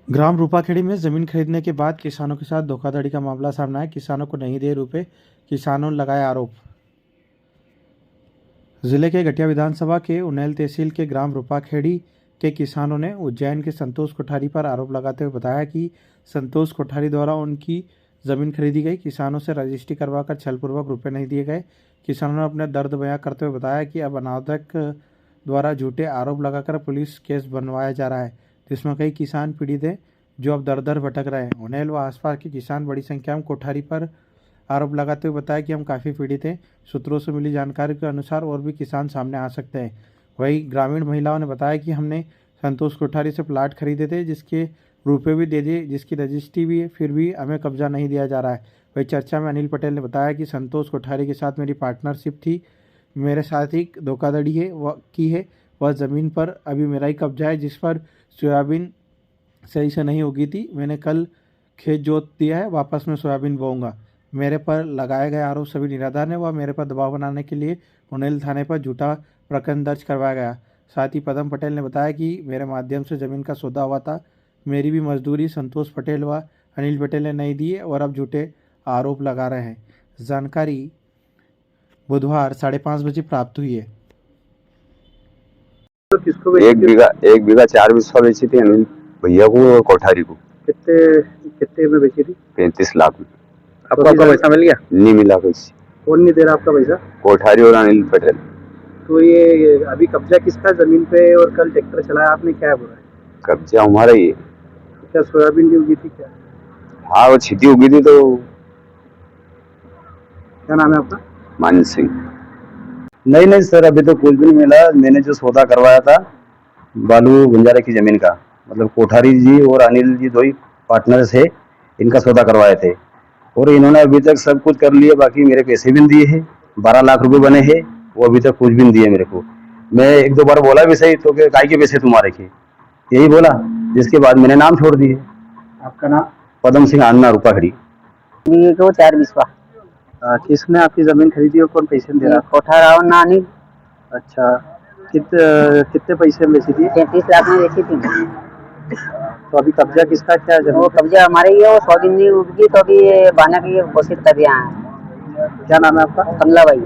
ग्राम रूपाखेड़ी में जमीन खरीदने के बाद किसानों के साथ धोखाधड़ी का मामला सामने आया। किसानों को नहीं दिए रुपए, किसानों ने लगाया आरोप। जिले के गटिया विधानसभा के उन्नैल तहसील के ग्राम रूपाखेड़ी के किसानों ने उज्जैन के संतोष कोठारी पर आरोप लगाते हुए बताया कि संतोष कोठारी द्वारा उनकी जमीन खरीदी गई। किसानों से रजिस्ट्री करवाकर छलपूर्वक रुपए नहीं दिए गए। किसानों ने अपने दर्द बयां करते हुए बताया कि अब अनावश्यक द्वारा झूठे आरोप लगाकर पुलिस केस बनवाया जा रहा है, जिसमें कई किसान पीड़ित हैं जो अब दर दर भटक रहे हैं। उन्नैल व आसपास के किसान बड़ी संख्या में कोठारी पर आरोप लगाते हुए बताया कि हम काफ़ी पीड़ित हैं। सूत्रों से मिली जानकारी के अनुसार और भी किसान सामने आ सकते हैं। वहीं ग्रामीण महिलाओं ने बताया कि हमने संतोष कोठारी से प्लाट खरीदे थे, जिसके रुपए भी दे दिए, जिसकी रजिस्ट्री भी है, फिर भी हमें कब्जा नहीं दिया जा रहा है। वही चर्चा में अनिल पटेल ने बताया कि संतोष कोठारी के साथ मेरी पार्टनरशिप थी, मेरे साथ ही धोखाधड़ी है वह ज़मीन पर अभी मेरा ही कब्जा है, जिस पर सोयाबीन सही से नहीं उगी थी। मैंने कल खेत जोत दिया है, वापस मैं सोयाबीन बोऊंगा। मेरे पर लगाए गए आरोप सभी निराधार हैं। वह मेरे पर दबाव बनाने के लिए उन्नैल थाने पर झूठा प्रकरण दर्ज करवाया गया। साथ ही पदम पटेल ने बताया कि मेरे माध्यम से ज़मीन का सौदा हुआ था। मेरी भी मजदूरी संतोष पटेल व अनिल पटेल ने नहीं दी है और अब झूठे आरोप लगा रहे हैं। जानकारी बुधवार 5:30 बजे प्राप्त हुई है। तो किसको एक बीघा 4 बिस्वा बेची थी अनिल भैया को और कोठारी को। कितने कितने में बेची थी? 35 लाख में। आपको आपका पैसा मिल गया? नहीं मिला पैसे। कौन नहीं दे रहा आपका पैसा? कोठारी और अनिल पटेल। तो ये अभी कब्जा किसका जमीन पे और कल ट्रैक्टर चलाया आपने, क्या बोला है? कब्जा हमारा ही है। क्या सोयाबीन की उगी थी क्या? हाँ वो छिटी उगी थी। तो क्या नाम है आपका? मान सिंह। नहीं सर, अभी तो कुछ भी नहीं मिला। मैंने जो सौदा करवाया था बालू गुंजारे की जमीन का, मतलब कोठारी जी और अनिल जी दो ही पार्टनर्स है, इनका सौदा करवाए थे और इन्होंने अभी तक सब कुछ कर लिया। बाकी मेरे पैसे भी नहीं दिए हैं। 12 लाख रुपए बने हैं, वो अभी तक कुछ भी नहीं दिए मेरे को। मैं एक दो बार बोला भी सही तो कि काय के पैसे तुम्हारे के, यही बोला, जिसके बाद मैंने नाम छोड़ दिए। आपका नाम? पदम सिंह अन्ना रूपाखड़ी। 4 बिस्वा। किसने आपकी जमीन खरीदी और कौन पैसे दे रहा? कोठारा और नानी। अच्छा, कितने पैसे में बेची थी? 33 लाख में बेची थी। तो अभी कब्जा किसका क्या जमीन? वो कब्जा हमारे ही है। वो 100 दिन नहीं उगी तो अभी बहाना के लिए घोषित कर दिया है। क्या नाम है आपका? कमला भाई।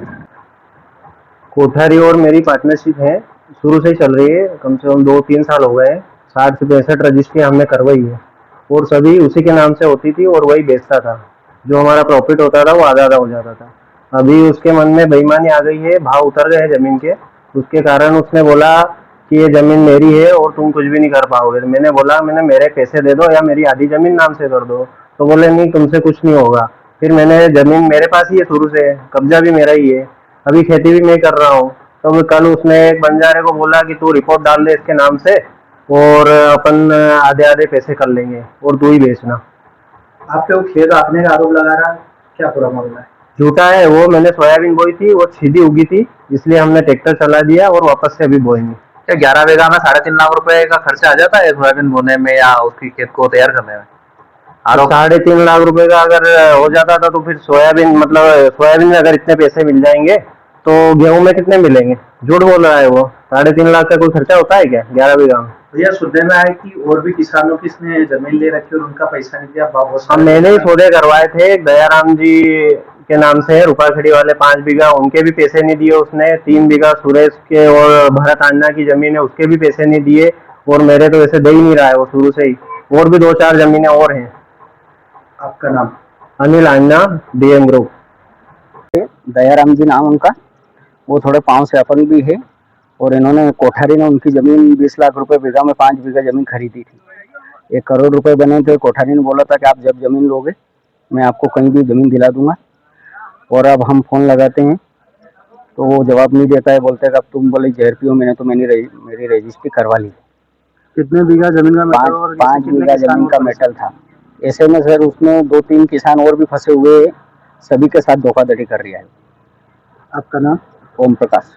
कोठारी और मेरी पार्टनरशिप है, शुरू से ही चल रही है। कम से कम 2-3 साल हो गए। 60 से 65 रजिस्ट्री हमने करवाई है और सभी उसी के नाम से होती थी और वही बेचता था। जो हमारा प्रॉफिट होता था वो आधा आधा हो जाता था। अभी उसके मन में बेईमानी आ गई है, भाव उतर गए हैं जमीन के। उसके कारण उसने बोला कि ये जमीन मेरी है और तुम कुछ भी नहीं कर पाओगे। मैंने बोला मैंने मेरे पैसे दे दो या मेरी आधी जमीन नाम से कर दो। तो बोले नहीं, तुमसे कुछ नहीं होगा। फिर मैंने जमीन मेरे पास ही है शुरू से, कब्जा भी मेरा ही है, अभी खेती भी मैं कर रहा हूँ। तो कल उसने एक बंजारे को बोला कि तू रिपोर्ट डाल दे इसके नाम से और अपन आधे आधे पैसे कर लेंगे और तू ही बेचना। आपके वो खेत आपने का आरोप लगा रहा, क्या पूरा मामला है? झूठा है वो। मैंने सोयाबीन बोई थी, वो सीधी उगी थी, इसलिए हमने ट्रैक्टर चला दिया और वापस से अभी बोएंगे। 11 बीघा में 3.5 लाख रुपए का खर्चा आ जाता है सोयाबीन बोने में या उसकी खेत को तैयार करने में? 3.5 लाख रुपए का अगर हो जाता था तो फिर सोयाबीन, मतलब सोयाबीन में अगर इतने पैसे मिल जाएंगे तो गेहूं में कितने मिलेंगे? झूठ बोल रहा है वो। 3.5 लाख का कोई खर्चा होता है क्या 11 बीघा में? भैया सुनने में आया कि और भी किसानों की इसने जमीन ले रखी और उनका पैसा नहीं दिया। हम मैंने ही सौदे करवाए थे। दयाराम जी के नाम से है, रूपाखेड़ी वाले 5 बीघा, उनके भी पैसे नहीं दिए उसने। 3 बीघा सुरेश के और भरत अन्ना की जमीन है, उसके भी पैसे नहीं दिए और मेरे तो वैसे दे ही नहीं रहा है वो शुरू से ही। और भी 2-4 जमीनें और हैं। आपका नाम? अनिल अन्ना, डीएम ग्रुप। दयाराम जी नाम उनका। वो थोड़े पाँव से अपन भी है और इन्होंने कोठारी ने उनकी जमीन 20 लाख रुपए बीघा में 5 बीघा जमीन खरीदी थी। 1 करोड़ रुपए बने थे। कोठारी ने बोला था कि आप जब जमीन लोगे मैं आपको कहीं भी जमीन दिला दूंगा। और अब हम फोन लगाते हैं तो वो जवाब नहीं देता है। बोलते हैं कि अब तुम बोले जहर पियो। मैंने तो मेरी रजिस्ट्री करवा ली। कितने बीघा जमीन का मेटल? 5 बीघा जमीन का मेटल था। ऐसे में सर उसमें 2-3 किसान और भी फंसे हुए, सभी के साथ धोखाधड़ी कर रहा है। आपका नाम? ओम प्रकाश।